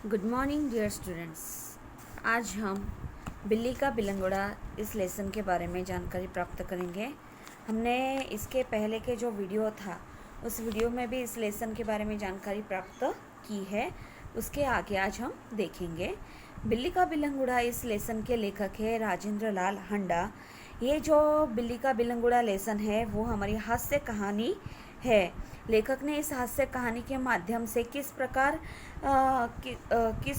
Good morning dear students. आज हम बिल्ली का बिलंगोड़ा इस लेसन के बारे में जानकारी प्राप्त करेंगे। हमने इसके पहले के जो वीडियो था उस वीडियो में भी इस लेसन के बारे में जानकारी प्राप्त की है। उसके आगे आज हम देखेंगे। बिल्ली का बिलंगोड़ा इस लेसन के लेखक है राजेंद्र लाल हंडा। ये जो बिल्ली का बिलंगोड़ा लेसन है वो हमारी हास्य कहानी है। लेखक ने इस हास्य कहानी के माध्यम से किस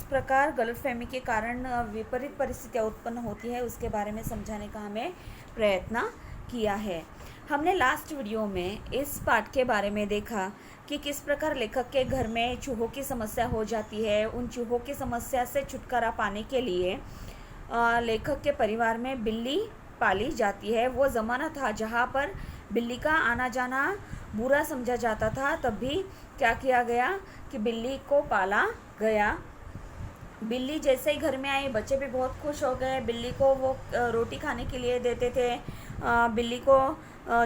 प्रकार गलतफहमी के कारण विपरीत परिस्थितियाँ उत्पन्न होती है उसके बारे में समझाने का हमें प्रयत्न किया है। हमने लास्ट वीडियो में इस पाठ के बारे में देखा कि किस प्रकार लेखक के घर में चूहों की समस्या हो जाती है। उन चूहों की समस्या से छुटकारा पाने के लिए लेखक के परिवार में बिल्ली पाली जाती है। वो ज़माना था जहाँ पर बिल्ली का आना जाना बुरा समझा जाता था, तब भी क्या किया गया कि बिल्ली को पाला गया। बिल्ली जैसे ही घर में आई बच्चे भी बहुत खुश हो गए। बिल्ली को वो रोटी खाने के लिए देते थे, बिल्ली को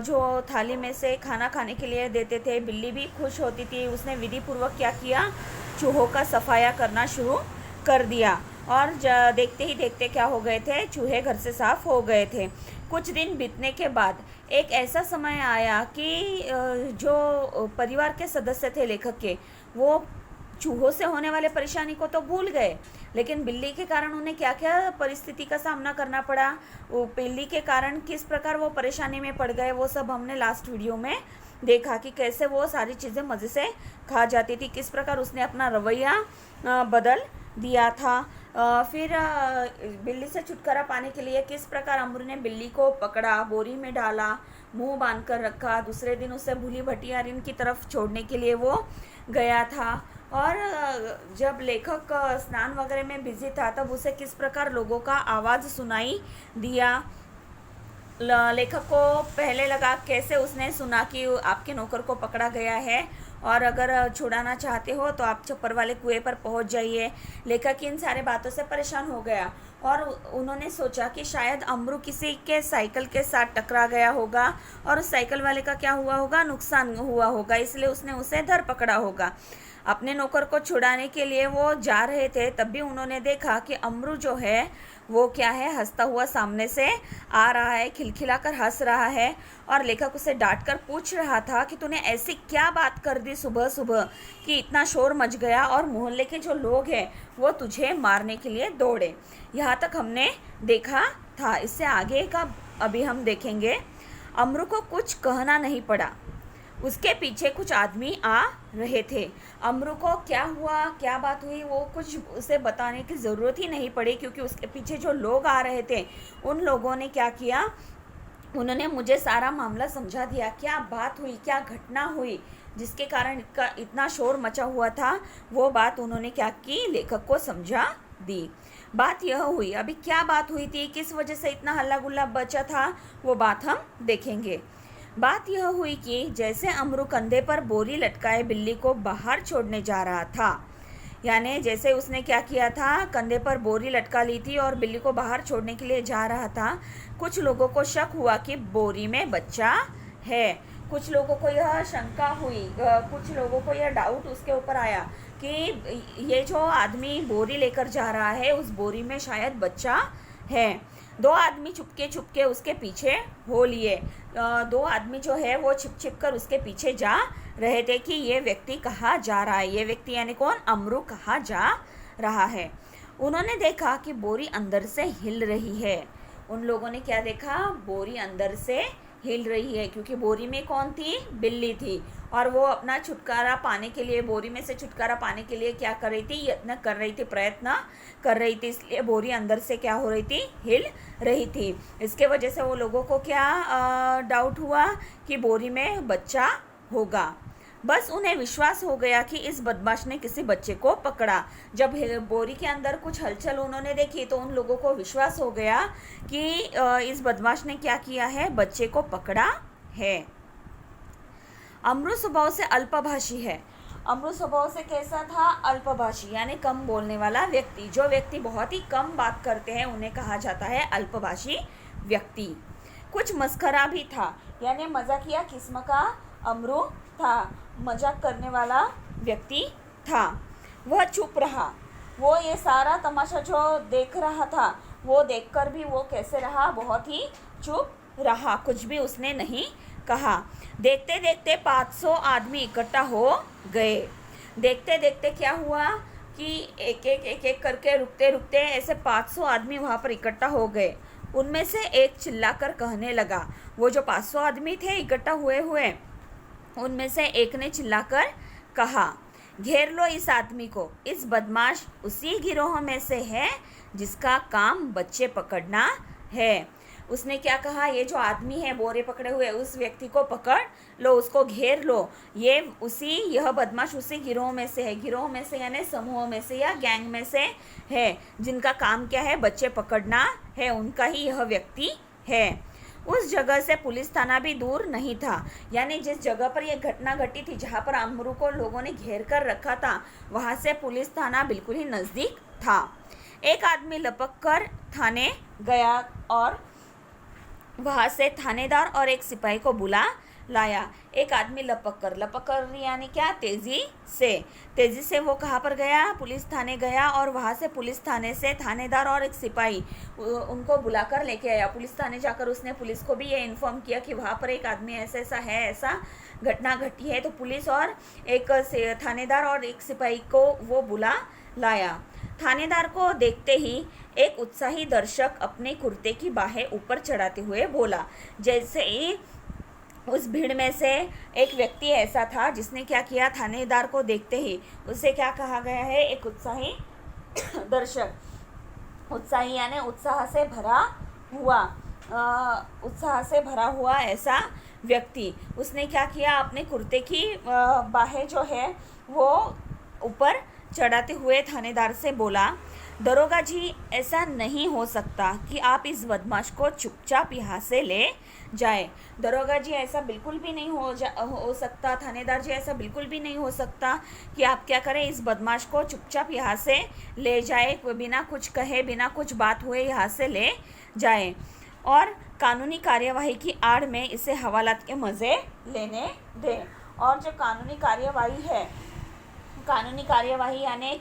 जो थाली में से खाना खाने के लिए देते थे। बिल्ली भी खुश होती थी। उसने विधि पूर्वक क्या किया, चूहों का सफाया करना शुरू कर दिया और देखते ही देखते क्या हो गए थे, चूहे घर से साफ हो गए थे। कुछ दिन बीतने के बाद एक ऐसा समय आया कि जो परिवार के सदस्य थे लेखक के, वो चूहों से होने वाले परेशानी को तो भूल गए, लेकिन बिल्ली के कारण उन्हें क्या क्या परिस्थिति का सामना करना पड़ा, वो बिल्ली के कारण किस प्रकार वो परेशानी में पड़ गए, वो सब हमने लास्ट वीडियो में देखा कि कैसे वो सारी चीज़ें मज़े से खा जाती थी, किस प्रकार उसने अपना रवैया बदल दिया था। फिर बिल्ली से छुटकारा पाने के लिए किस प्रकार अमरू ने बिल्ली को पकड़ा, बोरी में डाला, मुंह बांध कर रखा। दूसरे दिन उसे भूली भटियारिन की तरफ छोड़ने के लिए वो गया था। और जब लेखक स्नान वगैरह में बिजी था तब उसे किस प्रकार लोगों का आवाज़ सुनाई दिया। लेखक को पहले लगा कैसे उसने सुना कि आपके नौकर को पकड़ा गया है और अगर छुड़ाना चाहते हो तो आप छप्पर वाले कुएं पर पहुंच जाइए। लेखक इन सारे बातों से परेशान हो गया और उन्होंने सोचा कि शायद अमरू किसी के साइकिल के साथ टकरा गया होगा और उस साइकिल वाले का क्या हुआ होगा, नुकसान हुआ होगा, इसलिए उसने उसे धर पकड़ा होगा। अपने नौकर को छुड़ाने के लिए वो जा रहे थे, तब भी उन्होंने देखा कि अमरू जो है वो क्या है, हंसता हुआ सामने से आ रहा है, खिलखिलाकर हंस रहा है। और लेखक उसे डांट कर पूछ रहा था कि तूने ऐसी क्या बात कर दी सुबह सुबह कि इतना शोर मच गया और मोहल्ले के जो लोग हैं वो तुझे मारने के लिए दौड़े। यहाँ तक हमने देखा था। इससे आगे का अभी हम देखेंगे। अमरू को कुछ कहना नहीं पड़ा, उसके पीछे कुछ आदमी आ रहे थे। अमरू को क्या हुआ, क्या बात हुई, वो कुछ उसे बताने की ज़रूरत ही नहीं पड़ी, क्योंकि उसके पीछे जो लोग आ रहे थे उन लोगों ने क्या किया, उन्होंने मुझे सारा मामला समझा दिया। क्या बात हुई, क्या घटना हुई जिसके कारण इतना शोर मचा हुआ था, वो बात उन्होंने क्या की, लेखक को समझा दी। बात यह हुई, अभी क्या बात हुई थी, किस वजह से इतना हल्ला गुल्ला बचा था, वो बात हम देखेंगे। बात यह हुई कि जैसे अमरू कंधे पर बोरी लटकाए बिल्ली को बाहर छोड़ने जा रहा था, यानी जैसे उसने क्या किया था, कंधे पर बोरी लटका ली थी और बिल्ली को बाहर छोड़ने के लिए जा रहा था, कुछ लोगों को शक हुआ कि बोरी में बच्चा है। कुछ लोगों को यह शंका हुई, कुछ लोगों को यह डाउट उसके ऊपर आया कि ये जो आदमी बोरी लेकर जा रहा है उस बोरी में शायद बच्चा है। दो आदमी चुपके उसके पीछे हो लिए। दो आदमी जो है वो छिप कर उसके पीछे जा रहे थे कि ये व्यक्ति कहाँ जा रहा है। ये व्यक्ति यानी कौन, अमरू कहाँ जा रहा है। उन्होंने देखा कि बोरी अंदर से हिल रही है। उन लोगों ने क्या देखा, बोरी अंदर से हिल रही है, क्योंकि बोरी में कौन थी, बिल्ली थी, और वो अपना छुटकारा पाने के लिए, बोरी में से छुटकारा पाने के लिए क्या कर रही थी, यत्न कर रही थी, प्रयत्न कर रही थी। इसलिए बोरी अंदर से क्या हो रही थी, हिल रही थी। इसके वजह से वो लोगों को क्या डाउट हुआ कि बोरी में बच्चा होगा। बस उन्हें विश्वास हो गया कि इस बदमाश ने किसी बच्चे को पकड़ा। जब बोरी के अंदर कुछ हलचल उन्होंने देखी तो उन लोगों को विश्वास हो गया कि इस बदमाश ने क्या किया है, बच्चे को पकड़ा है। अमरू स्वभाव से अल्पभाषी है। अमरू स्वभाव से कैसा था, अल्पभाषी, यानी कम बोलने वाला व्यक्ति। जो व्यक्ति बहुत ही कम बात करते हैं उन्हें कहा जाता है अल्पभाषी व्यक्ति। कुछ मस्खरा भी था, यानी मजाकिया किस्म का अमरू था, मजाक करने वाला व्यक्ति था। वह चुप रहा। वो ये सारा तमाशा जो देख रहा था, वो देखकर भी वो कैसे रहा, बहुत ही चुप रहा, कुछ भी उसने नहीं कहा। देखते देखते 500 आदमी इकट्ठा हो गए। देखते देखते क्या हुआ कि एक एक करके रुकते रुकते ऐसे 500 आदमी वहाँ पर इकट्ठा हो गए। उनमें से एक चिल्लाकर कहने लगा, वो जो 500 आदमी थे इकट्ठा हुए हुए, उनमें से एक ने चिल्लाकर कहा, घेर लो इस आदमी को, इस बदमाश उसी गिरोह में से है जिसका काम बच्चे पकड़ना है। उसने क्या कहा, ये जो आदमी है बोरे पकड़े हुए, उस व्यक्ति को पकड़ लो, उसको घेर लो, यह बदमाश उसी गिरोह में से है, गिरोह में से यानी समूह में से या गैंग में से है, जिनका काम क्या है, बच्चे पकड़ना है, उनका ही यह व्यक्ति है। उस जगह से पुलिस थाना भी दूर नहीं था, यानी जिस जगह पर यह घटना घटी थी, जहाँ पर अमरू को लोगों ने घेर कर रखा था, वहाँ से पुलिस थाना बिल्कुल ही नज़दीक था। एक आदमी लपक कर थाने गया और वहाँ से थानेदार और एक सिपाही को बुला लाया। एक आदमी लपक कर यानी क्या, तेज़ी से वो कहाँ पर गया, पुलिस थाने गया और वहाँ से पुलिस थाने से थानेदार और एक सिपाही उनको बुलाकर लेके आया। पुलिस थाने जाकर उसने पुलिस को भी ये इन्फॉर्म किया कि वहाँ पर एक आदमी ऐसा है, ऐसा घटना घटी है। तो पुलिस और एक थानेदार और एक सिपाही को वो बुला लाया। थानेदार को देखते ही एक उत्साही दर्शक अपने कुर्ते की बाहें ऊपर चढ़ाते हुए बोला। जैसे ही उस भीड़ में से एक व्यक्ति ऐसा था जिसने क्या किया, थानेदार को देखते ही उसे क्या कहा गया है, एक उत्साही दर्शक, उत्साही यानी उत्साह से भरा हुआ ऐसा व्यक्ति, उसने क्या किया, अपने कुर्ते की बाहें जो है वो ऊपर चढ़ाते हुए थानेदार से बोला, दरोगा जी, ऐसा नहीं हो सकता कि आप इस बदमाश को चुपचाप यहाँ से ले जाए। दरोगा जी, ऐसा बिल्कुल भी नहीं हो सकता। थानेदार जी, ऐसा बिल्कुल भी नहीं हो सकता कि आप क्या करें, इस बदमाश को चुपचाप यहाँ से ले जाए, बिना कुछ कहे, बिना कुछ बात हुए यहाँ से ले जाए और कानूनी कार्यवाही की आड़ में इसे हवालात के मज़े लेने दें। और जो कानूनी कार्यवाही यानी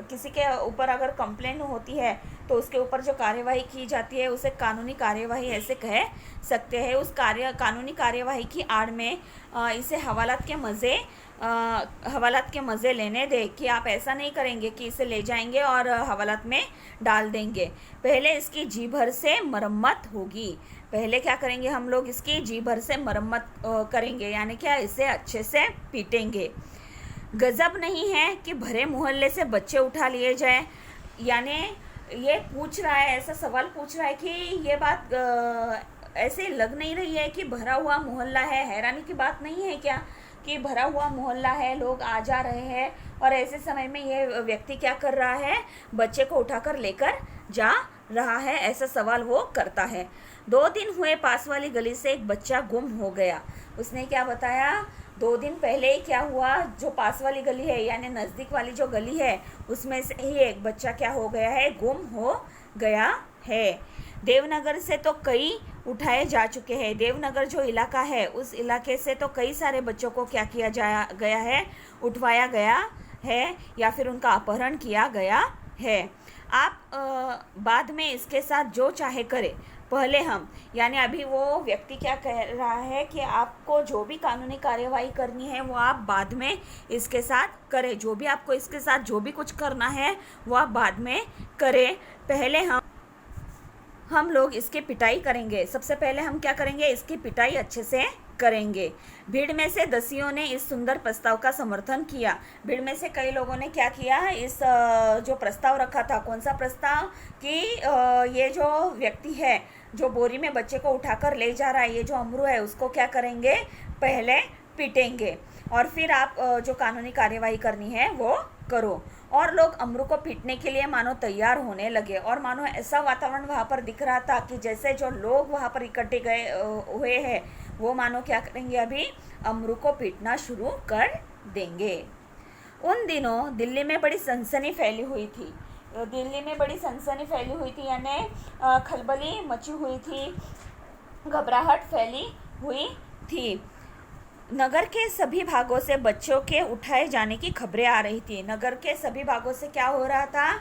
किसी के ऊपर अगर कंप्लेंट होती है तो उसके ऊपर जो कार्यवाही की जाती है उसे कानूनी कार्यवाही ऐसे कह सकते हैं। उस कानूनी कार्यवाही की आड़ में इसे हवालात के मज़े लेने दे कि आप ऐसा नहीं करेंगे कि इसे ले जाएंगे और हवालात में डाल देंगे। पहले इसकी जी भर से मरम्मत होगी। पहले क्या करेंगे, हम लोग इसकी जी भर से मरम्मत करेंगे, यानी क्या, इसे अच्छे से पीटेंगे। गजब नहीं है कि भरे मोहल्ले से बच्चे उठा लिए जाए। यानी ये पूछ रहा है, ऐसा सवाल पूछ रहा है कि ये बात ऐसे लग नहीं रही है कि भरा हुआ मोहल्ला है। हैरानी की बात नहीं है क्या कि भरा हुआ मोहल्ला है, लोग आ जा रहे हैं और ऐसे समय में ये व्यक्ति क्या कर रहा है, बच्चे को उठाकर लेकर जा रहा है, ऐसा सवाल वो करता है। 2 दिन हुए पास वाली गली से एक बच्चा गुम हो गया। उसने क्या बताया, 2 दिन पहले ही क्या हुआ, जो पास वाली गली है यानी नज़दीक वाली जो गली है उसमें से ही एक बच्चा क्या हो गया है, गुम हो गया है। देवनगर से तो कई उठाए जा चुके हैं। देवनगर जो इलाका है उस इलाके से तो कई सारे बच्चों को क्या किया गया है, उठवाया गया है या फिर उनका अपहरण किया गया है। आप बाद में इसके साथ जो चाहे करें, पहले हम यानी अभी वो व्यक्ति क्या कह रहा है कि आपको जो भी कानूनी कार्यवाही करनी है वो आप बाद में इसके साथ करें। जो भी आपको इसके साथ जो भी कुछ करना है वो आप बाद में करें। पहले हम लोग इसकी पिटाई करेंगे। सबसे पहले हम क्या करेंगे, इसकी पिटाई अच्छे से करेंगे। भीड़ में से दसियों ने इस सुंदर प्रस्ताव का समर्थन किया। भीड़ में से कई लोगों ने क्या किया, इस जो प्रस्ताव रखा था, कौन सा प्रस्ताव कि ये जो व्यक्ति है जो बोरी में बच्चे को उठाकर ले जा रहा है, ये जो अमरू है, उसको क्या करेंगे, पहले पीटेंगे और फिर आप जो कानूनी कार्यवाही करनी है वो करो। और लोग अमरू को पीटने के लिए मानो तैयार होने लगे और मानो ऐसा वातावरण वहाँ पर दिख रहा था कि जैसे जो लोग वहाँ पर इकट्ठे हुए हैं वो मानो क्या करेंगे, अभी अमरू को पीटना शुरू कर देंगे। उन दिनों दिल्ली में बड़ी सनसनी फैली हुई थी। यानी खलबली मची हुई थी, घबराहट फैली हुई थी। नगर के सभी भागों से बच्चों के उठाए जाने की खबरें आ रही थी। नगर के सभी भागों से क्या हो रहा था,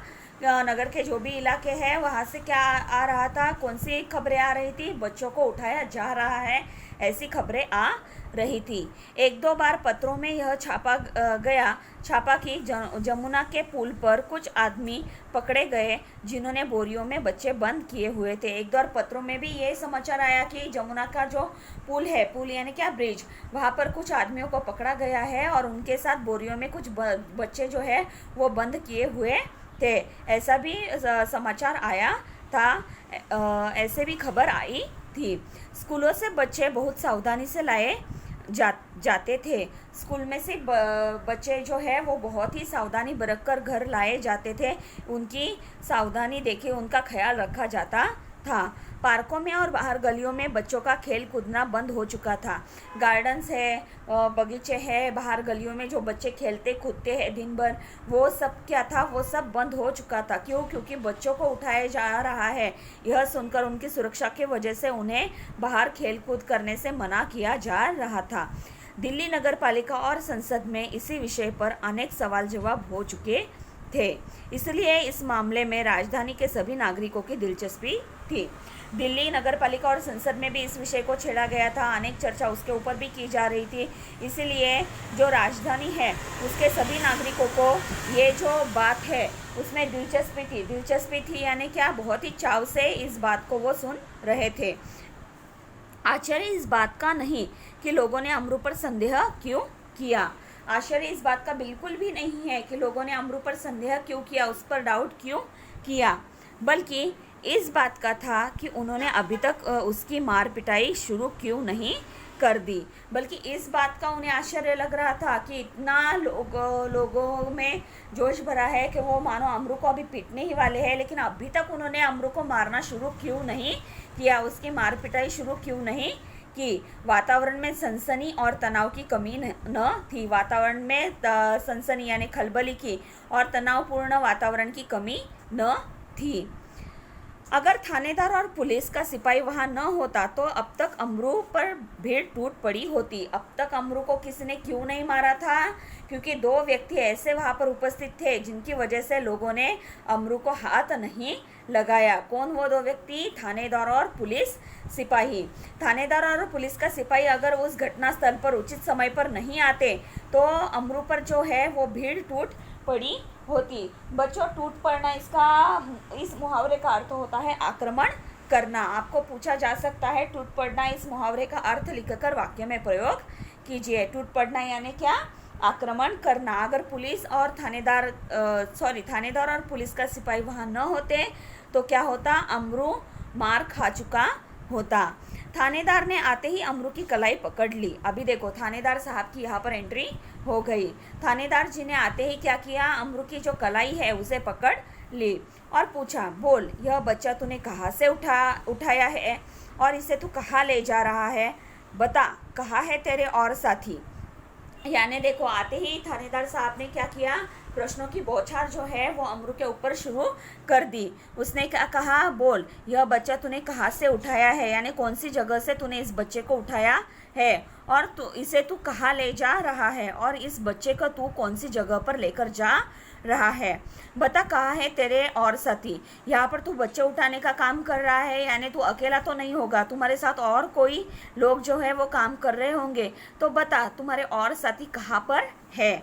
नगर के जो भी इलाके हैं वहाँ से क्या आ रहा था, कौन सी खबरें आ रही थी, बच्चों को उठाया जा रहा है, ऐसी खबरें आ रही थी। एक दो बार पत्रों में यह छापा कि जमुना के पुल पर कुछ आदमी पकड़े गए जिन्होंने बोरियों में बच्चे बंद किए हुए थे। एक दो बार पत्रों में भी ये समाचार आया कि जमुना का जो पुल है, पुल यानी क्या, ब्रिज, वहाँ पर कुछ आदमियों को पकड़ा गया है और उनके साथ बोरियों में कुछ बच्चे जो है वो बंद किए हुए थे, ऐसा भी समाचार आया था। ऐसे भी खबर आई थी। स्कूलों से बच्चे बहुत सावधानी से लाए जाते थे। स्कूल में से बच्चे जो है वो बहुत ही सावधानी बरत कर घर लाए जाते थे। उनकी सावधानी देखे उनका ख्याल रखा जाता था। पार्कों में और बाहर गलियों में बच्चों का खेल कूदना बंद हो चुका था। गार्डन्स है, बगीचे हैं, बाहर गलियों में जो बच्चे खेलते कूदते हैं दिन भर, वो सब क्या था, वो सब बंद हो चुका था। क्यों? क्योंकि बच्चों को उठाया जा रहा है। यह सुनकर उनकी सुरक्षा की वजह से उन्हें बाहर खेल कूद करने से मना किया जा रहा था। दिल्ली नगर पालिका और संसद में इसी विषय पर अनेक सवाल जवाब हो चुके थे, इसलिए इस मामले में राजधानी के सभी नागरिकों की दिलचस्पी थी। दिल्ली नगर पालिका और संसद में भी इस विषय को छेड़ा गया था, अनेक चर्चा उसके ऊपर भी की जा रही थी। इसीलिए जो राजधानी है उसके सभी नागरिकों को ये जो बात है उसमें दिलचस्पी थी यानी क्या, बहुत ही चाव से इस बात को वो सुन रहे थे। आश्चर्य इस बात का नहीं कि लोगों ने अमरू पर संदेह क्यों किया। आश्चर्य इस बात का बिल्कुल भी नहीं है कि लोगों ने अमरू पर संदेह क्यों किया, उस पर डाउट क्यों किया, बल्कि इस बात का था कि उन्होंने अभी तक उसकी मार पिटाई शुरू क्यों नहीं कर दी। बल्कि इस बात का उन्हें आश्चर्य लग रहा था कि इतना लोगों में जोश भरा है कि वो मानो अमरू को अभी पीटने ही वाले हैं, लेकिन अभी तक उन्होंने अमरू को मारना शुरू क्यों नहीं किया, उसकी मार पिटाई शुरू क्यों नहीं कि वातावरण में सनसनी और तनाव की कमी न थी। वातावरण में सनसनी यानी खलबली की और तनावपूर्ण वातावरण की कमी न थी। अगर थानेदार और पुलिस का सिपाही वहां न होता तो अब तक अमरू पर भीड़ टूट पड़ी होती। अब तक अमरू को किसी ने क्यों नहीं मारा था? क्योंकि दो व्यक्ति ऐसे वहां पर उपस्थित थे जिनकी वजह से लोगों ने अमरू को हाथ नहीं लगाया। कौन वो दो व्यक्ति? थानेदार और पुलिस सिपाही। थानेदार और पुलिस का सिपाही अगर उस घटना स्थल पर उचित समय पर नहीं आते तो अमरू पर जो है वो भीड़ टूट पड़ी होती। बच्चों, टूट पड़ना इस मुहावरे का अर्थ होता है आक्रमण करना। आपको पूछा जा सकता है टूट पड़ना, इस मुहावरे का अर्थ लिखकर वाक्य में प्रयोग कीजिए। टूट पड़ना यानी क्या? आक्रमण करना। अगर पुलिस और थानेदार और पुलिस का सिपाही वहां न होते तो क्या होता? अमरू मार खा चुका होता। थानेदार ने आते ही अमरू की कलाई पकड़ ली। अभी देखो, थानेदार साहब की यहाँ पर एंट्री हो गई। थानेदार जी ने आते ही क्या किया? अमरू की जो कलाई है उसे पकड़ ली और पूछा, बोल, यह बच्चा तूने कहाँ से उठाया है और इसे तू कहाँ ले जा रहा है? बता, कहाँ है तेरे और साथी? यानी देखो, आते ही थानेदार साहब ने क्या किया? प्रश्नों की बौछार जो है वो अमरू के ऊपर शुरू कर दी। उसने क्या कहा? बोल, यह बच्चा तूने कहाँ से उठाया है, यानी कौन सी जगह से तूने इस बच्चे को उठाया है और इसे तू कहाँ ले जा रहा है और इस बच्चे को तू कौन सी जगह पर लेकर जा रहा है? बता, कहाँ है तेरे और साथी? यहाँ पर तू बच्चे उठाने का काम कर रहा है, यानी तू अकेला तो नहीं होगा, तुम्हारे साथ और कोई लोग जो है वो काम कर रहे होंगे। तो बता, तुम्हारे और साथी कहाँ पर है?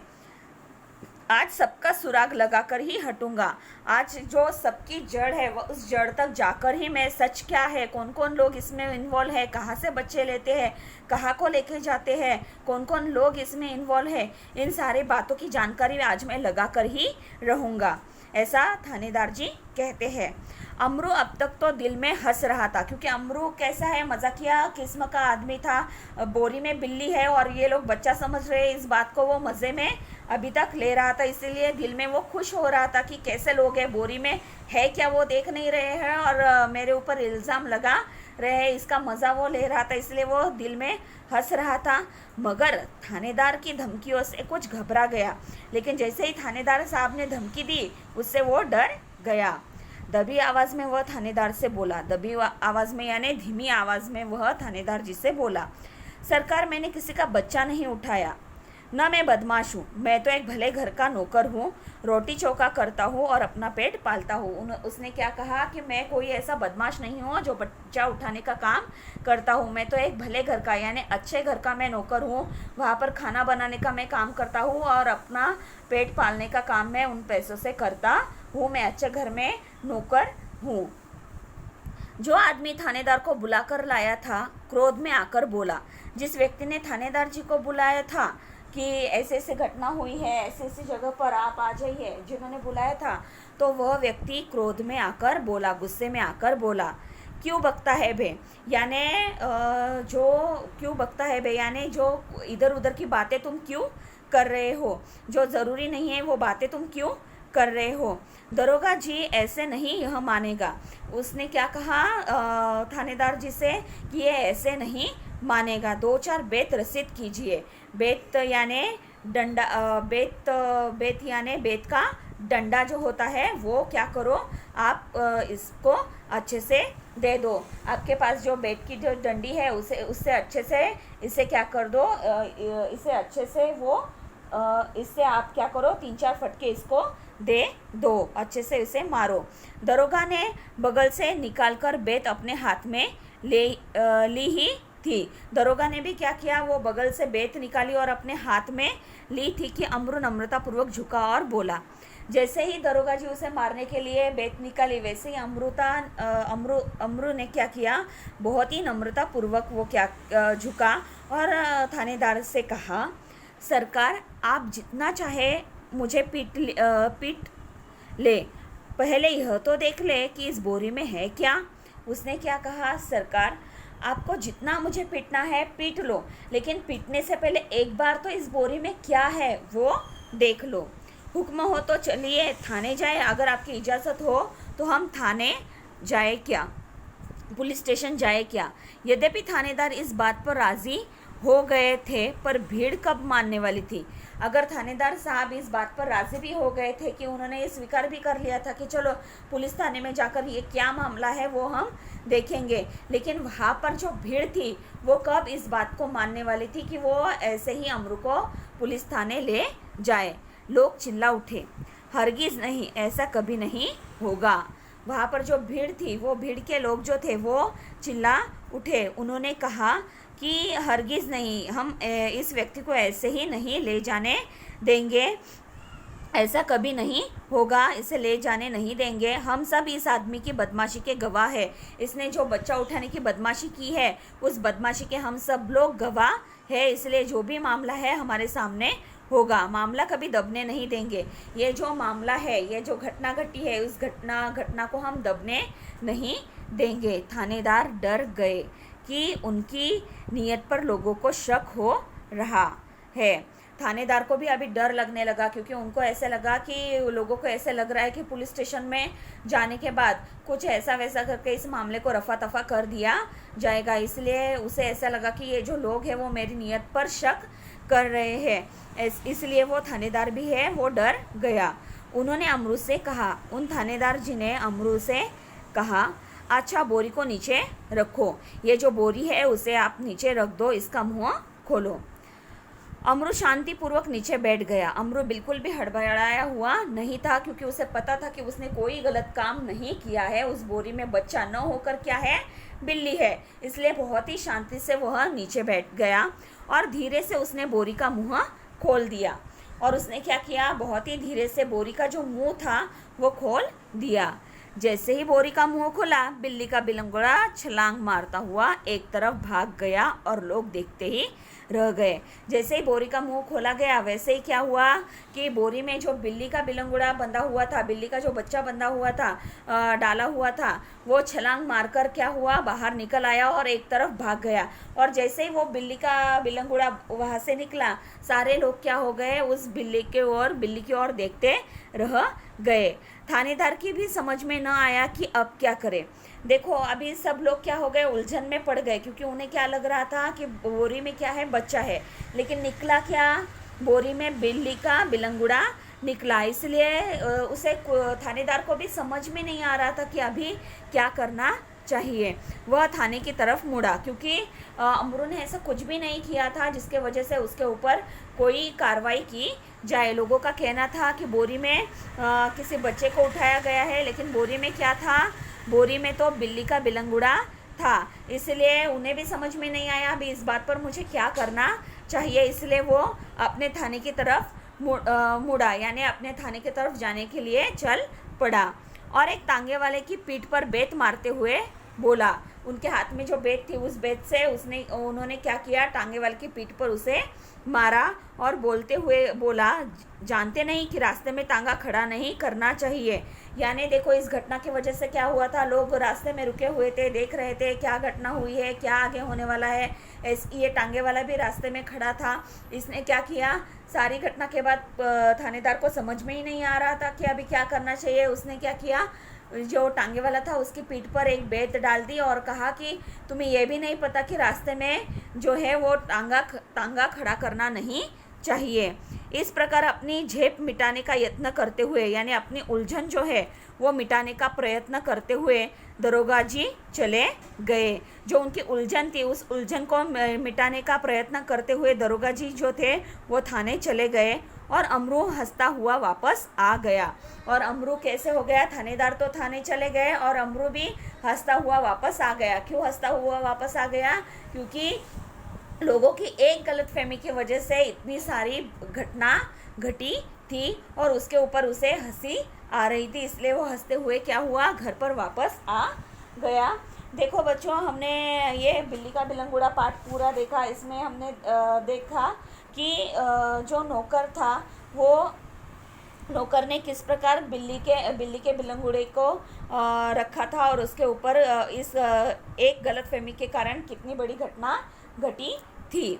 आज सबका सुराग लगाकर ही हटूंगा। आज जो सबकी जड़ है वो उस जड़ तक जाकर ही मैं सच क्या है, कौन कौन लोग इसमें इन्वॉल्व है, कहाँ से बच्चे लेते हैं, कहाँ को लेके जाते हैं, कौन कौन लोग इसमें इन्वॉल्व है, इन सारी बातों की जानकारी आज मैं लगा कर ही रहूँगा, ऐसा थानेदार जी कहते हैं। अमरू अब तक तो दिल में हंस रहा था, क्योंकि अमरू कैसा है, मजाकिया किस्म का आदमी था। बोरी में बिल्ली है और ये लोग बच्चा समझ रहे हैं, इस बात को वो मज़े में अभी तक ले रहा था। इसीलिए दिल में वो खुश हो रहा था कि कैसे लोग हैं, बोरी में है क्या वो देख नहीं रहे हैं और मेरे ऊपर इल्ज़ाम लगा रहे हैं, इसका मज़ा वो ले रहा था, इसलिए वो दिल में हंस रहा था। मगर थानेदार की धमकियों से कुछ घबरा गया। लेकिन जैसे ही थानेदार साहब ने धमकी दी उससे वो डर गया। दबी आवाज़ में वह थानेदार से बोला, दबी आवाज़ में यानी धीमी आवाज़ में वह थानेदार जी से बोला, सरकार, मैंने किसी का बच्चा नहीं उठाया, न मैं बदमाश हूँ, मैं तो एक भले घर का नौकर हूँ, रोटी चौका करता हूँ और अपना पेट पालता हूँ। उसने क्या कहा कि मैं कोई ऐसा बदमाश नहीं हूँ जो बच्चा उठाने का काम करता हूँ, मैं तो एक भले घर का यानी अच्छे घर का मैं नौकर हूँ, वहाँ पर खाना बनाने का मैं काम करता हूँ और अपना पेट पालने का काम मैं उन पैसों से करता हूँ, मैं अच्छे घर में नौकर हूँ। जो आदमी थानेदार को बुलाकर लाया था क्रोध में आकर बोला। जिस व्यक्ति ने थानेदार जी को बुलाया था कि ऐसे ऐसे घटना हुई है, ऐसे ऐसी जगह पर आप आ जाइए, जिन्होंने बुलाया था, तो वह व्यक्ति क्रोध में आकर बोला, गुस्से में आकर बोला, क्यों बकता है बे, यानी जो क्यों बकता है बे यानी जो इधर उधर की बातें तुम क्यों कर रहे हो, जो ज़रूरी नहीं है वो बातें तुम क्यों कर रहे हो। दरोगा जी ऐसे नहीं यह मानेगा। उसने क्या कहा थानेदार जी से कि ये ऐसे नहीं मानेगा, 2-4 बेत रसीद कीजिए। बेत यानी डंडा, बेत यानी बेत का डंडा जो होता है वो क्या करो आप इसको अच्छे से दे दो। आपके पास जो बेत की जो डंडी है उससे अच्छे से इसे क्या कर दो, इसे अच्छे से वो इससे आप क्या करो 3-4 फटके इसको दे दो, अच्छे से इसे मारो। दरोगा ने बगल से निकालकर बेत अपने हाथ में ली ही थी। दरोगा ने भी क्या किया, वो बगल से बेत निकाली और अपने हाथ में ली थी कि अमरू नम्रतापूर्वक झुका और बोला। जैसे ही दरोगा जी उसे मारने के लिए बेत निकाली, वैसे ही अमरू ने क्या किया, बहुत ही नम्रतापूर्वक वो क्या झुका और थानेदार से कहा, सरकार आप जितना चाहे मुझे पीट ले, पहले यह तो देख ले कि इस बोरी में है क्या। उसने क्या कहा, सरकार आपको जितना मुझे पीटना है पीट लो, लेकिन पीटने से पहले एक बार तो इस बोरी में क्या है वो देख लो। हुक्म हो तो चलिए थाने जाए, अगर आपकी इजाज़त हो तो हम थाने जाए क्या, पुलिस स्टेशन जाए क्या। यद्यपि थानेदार इस बात पर राज़ी हो गए थे, पर भीड़ कब मानने वाली थी। अगर थानेदार साहब इस बात पर राज़ी भी हो गए थे कि उन्होंने ये स्वीकार भी कर लिया था कि चलो पुलिस थाने में जाकर ये क्या मामला है वो हम देखेंगे, लेकिन वहाँ पर जो भीड़ थी वो कब इस बात को मानने वाली थी कि वो ऐसे ही अमरू को पुलिस थाने ले जाए। लोग चिल्ला उठे, हरगिज़ नहीं, ऐसा कभी नहीं होगा। वहाँ पर जो भीड़ थी वो भीड़ के लोग जो थे वो चिल्ला उठे। उन्होंने कहा कि हरगिज़ नहीं, हम इस व्यक्ति को ऐसे ही नहीं ले जाने देंगे, ऐसा कभी नहीं होगा, इसे ले जाने नहीं देंगे। हम सब इस आदमी की बदमाशी के गवाह है, इसने जो बच्चा उठाने की बदमाशी की है उस बदमाशी के हम सब लोग गवाह है, इसलिए जो भी मामला है हमारे सामने होगा, मामला कभी दबने नहीं देंगे। ये जो मामला है, ये जो घटना घटी है, उस घटना को हम दबने नहीं देंगे। थानेदार डर गए कि उनकी नीयत पर लोगों को शक हो रहा है। थानेदार को भी अभी डर लगने लगा, क्योंकि उनको ऐसे लगा कि लोगों को ऐसे लग रहा है कि पुलिस स्टेशन में जाने के बाद कुछ ऐसा वैसा करके इस मामले को रफा तफा कर दिया जाएगा, इसलिए उसे ऐसा लगा कि ये जो लोग हैं वो मेरी नीयत पर शक कर रहे हैं, इसलिए वो थानेदार भी है वो डर गया। उन्होंने अमरू से कहा, उन थानेदार जी ने अमरू से कहा, अच्छा बोरी को नीचे रखो, ये जो बोरी है उसे आप नीचे रख दो, इसका मुंह खोलो। अमरू शांतिपूर्वक नीचे बैठ गया। अमरू बिल्कुल भी हड़बड़ाया हुआ नहीं था, क्योंकि उसे पता था कि उसने कोई गलत काम नहीं किया है। उस बोरी में बच्चा न होकर क्या है, बिल्ली है, इसलिए बहुत ही शांति से वह नीचे बैठ गया और धीरे से उसने बोरी का मुंह खोल दिया। और उसने क्या किया, बहुत ही धीरे से बोरी का जो मुंह था वो खोल दिया। जैसे ही बोरी का मुंह खुला, बिल्ली का बिलंगड़ा छलांग मारता हुआ एक तरफ भाग गया और लोग देखते ही रह गए। जैसे ही बोरी का मुंह खोला गया, वैसे ही क्या हुआ कि बोरी में जो बिल्ली का बिलंगड़ा बंधा हुआ था, बिल्ली का जो बच्चा बंधा हुआ था, डाला हुआ था, वो छलांग मारकर क्या हुआ, बाहर निकल आया और एक तरफ भाग गया। और जैसे ही वो बिल्ली का बिलंगड़ा वहाँ से निकला, सारे लोग क्या हो गए, उस बिल्ली की ओर देखते रह गए। थानेदार की भी समझ में न आया कि अब क्या करे। देखो अभी सब लोग क्या हो गए, उलझन में पड़ गए, क्योंकि उन्हें क्या लग रहा था कि बोरी में क्या है, बच्चा है, लेकिन निकला क्या, बोरी में बिल्ली का बिलंगुड़ा निकला। इसलिए उसे थानेदार को भी समझ में नहीं आ रहा था कि अभी क्या करना चाहिए। वह थाने की तरफ मुड़ा क्योंकि अमरू ने ऐसा कुछ भी नहीं किया था जिसके वजह से उसके ऊपर कोई कार्रवाई की जाए। लोगों का कहना था कि बोरी में किसी बच्चे को उठाया गया है, लेकिन बोरी में क्या था? बोरी में तो बिल्ली का बिलंगुड़ा था। इसलिए उन्हें भी समझ में नहीं आया अभी इस बात पर मुझे क्या करना चाहिए, इसलिए वो अपने थाने की तरफ मुड़ा, यानी अपने थाने की तरफ जाने के लिए चल पड़ा। और एक तांगे वाले की पीठ पर बेत मारते हुए बोला। उनके हाथ में जो बेत थी उस बेत से उन्होंने क्या किया? टांगे वाले की पीठ पर उसे मारा और बोलते हुए बोला, जानते नहीं कि रास्ते में तांगा खड़ा नहीं करना चाहिए। यानी देखो इस घटना की वजह से क्या हुआ था, लोग रास्ते में रुके हुए थे, देख रहे थे क्या घटना हुई है, क्या आगे होने वाला है। ये टांगे वाला भी रास्ते में खड़ा था। इसने क्या किया? सारी घटना के बाद थानेदार को समझ में ही नहीं आ रहा था कि अभी क्या करना चाहिए। उसने क्या किया? जो टांगे वाला था उसकी पीठ पर एक बेत डाल दी और कहा कि तुम्हें यह भी नहीं पता कि रास्ते में जो है वो टांगा खड़ा करना नहीं चाहिए। इस प्रकार अपनी झेप मिटाने का यत्न करते हुए, यानी अपनी उलझन जो है वो मिटाने का प्रयत्न करते हुए दरोगा जी चले गए। जो उनकी उलझन थी उस उलझन को मिटाने का प्रयत्न करते हुए दरोगा जी जो थे वो थाने चले गए और अमरू हंसता हुआ वापस आ गया। और अमरू कैसे हो गया? थानेदार तो थाने चले गए और अमरू भी हंसता हुआ वापस आ गया। क्यों हंसता हुआ वापस आ गया? क्योंकि लोगों की एक गलतफहमी की वजह से इतनी सारी घटना घटी थी और उसके ऊपर उसे हंसी आ रही थी, इसलिए वो हंसते हुए क्या हुआ? घर पर वापस आ गया। देखो बच्चों, हमने ये बिल्ली का बिलंगुड़ा पाठ पूरा देखा। इसमें हमने देखा कि जो नौकर था वो नौकर ने किस प्रकार बिल्ली के बिलंगुड़े को रखा था और उसके ऊपर इस एक गलतफहमी के कारण कितनी बड़ी घटना घटी थी।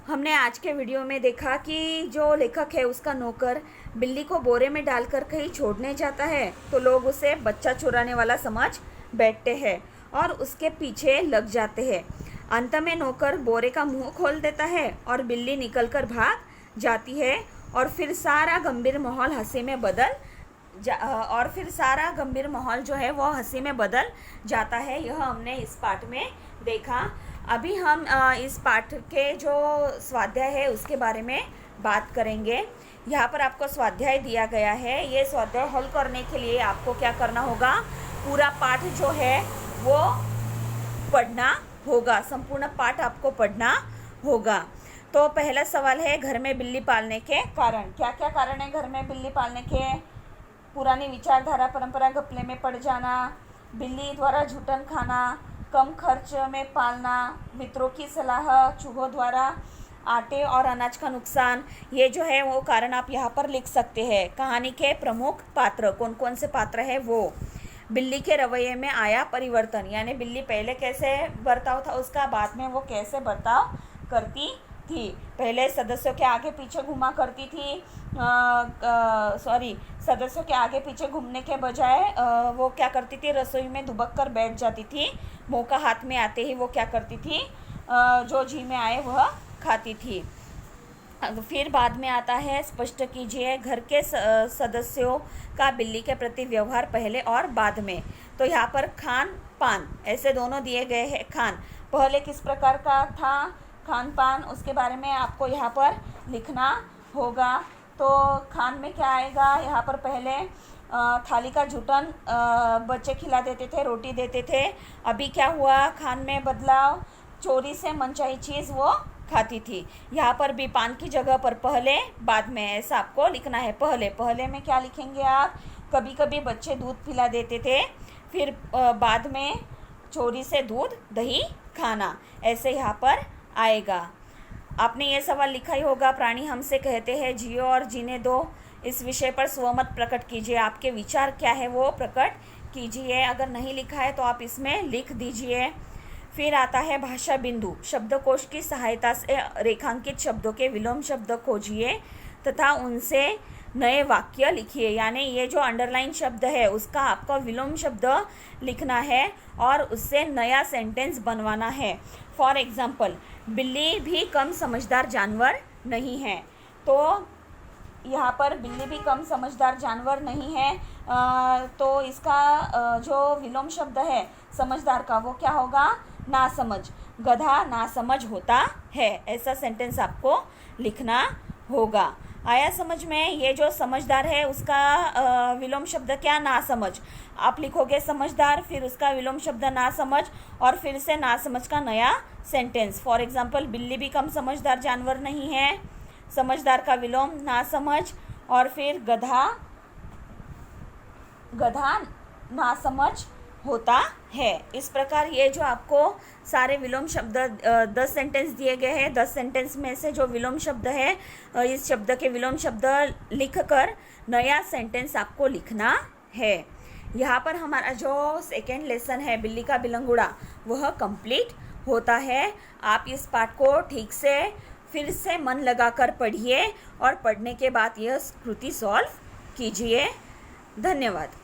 हमने आज के वीडियो में देखा कि जो लेखक है उसका नौकर बिल्ली को बोरे में डालकर कहीं छोड़ने जाता है तो लोग उसे बच्चा चुराने वाला समझ बैठते हैं और उसके पीछे लग जाते हैं। अंत में नौकर बोरे का मुंह खोल देता है और बिल्ली निकलकर भाग जाती है और फिर सारा गंभीर माहौल हंसी जो है वो हंसी में बदल जाता है। यह हमने इस पाठ में देखा। अभी हम इस पाठ के जो स्वाध्याय है उसके बारे में बात करेंगे। यहाँ पर आपको स्वाध्याय दिया गया है। ये स्वाध्याय हल करने के लिए आपको क्या करना होगा? पूरा पाठ जो है वो पढ़ना होगा। संपूर्ण पाठ आपको पढ़ना होगा। तो पहला सवाल है, घर में बिल्ली पालने के कारण। क्या क्या कारण है घर में बिल्ली पालने के? पुरानी विचारधारा परंपरा घपले में पड़ जाना, बिल्ली द्वारा झूठन खाना, कम खर्च में पालना, मित्रों की सलाह, चूहों द्वारा आटे और अनाज का नुकसान। ये जो है वो कारण आप यहाँ पर लिख सकते हैं। कहानी के प्रमुख पात्र कौन कौन से पात्र है वो। बिल्ली के रवैये में आया परिवर्तन, यानी बिल्ली पहले कैसे बर्ताव था उसका, बाद में वो कैसे बर्ताव करती थी। पहले सदस्यों के आगे पीछे घुमा करती थी, सदस्यों के आगे पीछे घूमने के बजाय वो क्या करती थी? रसोई में दुबक कर बैठ जाती थी। मौका हाथ में आते ही वो क्या करती थी? जो जी में आए वह खाती थी। फिर बाद में आता है, स्पष्ट कीजिए घर के सदस्यों का बिल्ली के प्रति व्यवहार पहले और बाद में। तो यहाँ पर खान पान ऐसे दोनों दिए गए हैं। खान पहले किस प्रकार का था खान पान, उसके बारे में आपको यहाँ पर लिखना होगा। तो खान में क्या आएगा? यहाँ पर पहले थाली का झूठन बच्चे खिला देते थे, रोटी देते थे। अभी क्या हुआ? खान में बदलाव, चोरी से मनचाही चीज़ वो खाती थी। यहाँ पर भी पान की जगह पर पहले बाद में ऐसा आपको लिखना है। पहले में क्या लिखेंगे आप? कभी कभी बच्चे दूध पिला देते थे, फिर बाद में चोरी से दूध दही खाना, ऐसे यहाँ पर आएगा। आपने ये सवाल लिखा ही होगा, प्राणी हमसे कहते हैं जियो और जीने दो। इस विषय पर स्वमत प्रकट कीजिए। आपके विचार क्या है वो प्रकट कीजिए। अगर नहीं लिखा है तो आप इसमें लिख दीजिए। फिर आता है भाषा बिंदु। शब्दकोश की सहायता से रेखांकित शब्दों के विलोम शब्द खोजिए तथा उनसे नए वाक्य लिखिए। यानी ये जो अंडरलाइन शब्द है उसका आपका विलोम शब्द लिखना है और उससे नया सेंटेंस बनवाना है। फॉर एग्जाम्पल, बिल्ली भी कम समझदार जानवर नहीं है। तो यहाँ पर बिल्ली भी कम समझदार जानवर नहीं है, तो इसका जो विलोम शब्द है समझदार का वो क्या होगा, नासमझ। गधा नासमझ होता है, ऐसा सेंटेंस आपको लिखना होगा। आया समझ में? ये जो समझदार है उसका विलोम शब्द क्या, नासमझ। आप लिखोगे समझदार, फिर उसका विलोम शब्द नासमझ, और फिर से नासमझ का नया सेंटेंस। फॉर एग्जाम्पल, बिल्ली भी कम समझदार जानवर नहीं है, समझदार का विलोम नासमझ, और फिर गधा नासमझ होता है। इस प्रकार ये जो आपको सारे विलोम शब्द 10 सेंटेंस दिए गए हैं, 10 सेंटेंस में से जो विलोम शब्द है, इस शब्द के विलोम शब्द लिखकर नया सेंटेंस आपको लिखना है। यहाँ पर हमारा जो सेकेंड लेसन है बिल्ली का बिलंगुड़ा, वह कंप्लीट होता है। आप इस पाठ को ठीक से फिर से मन लगाकर पढ़िए और पढ़ने के बाद यह कृति सॉल्व कीजिए। धन्यवाद।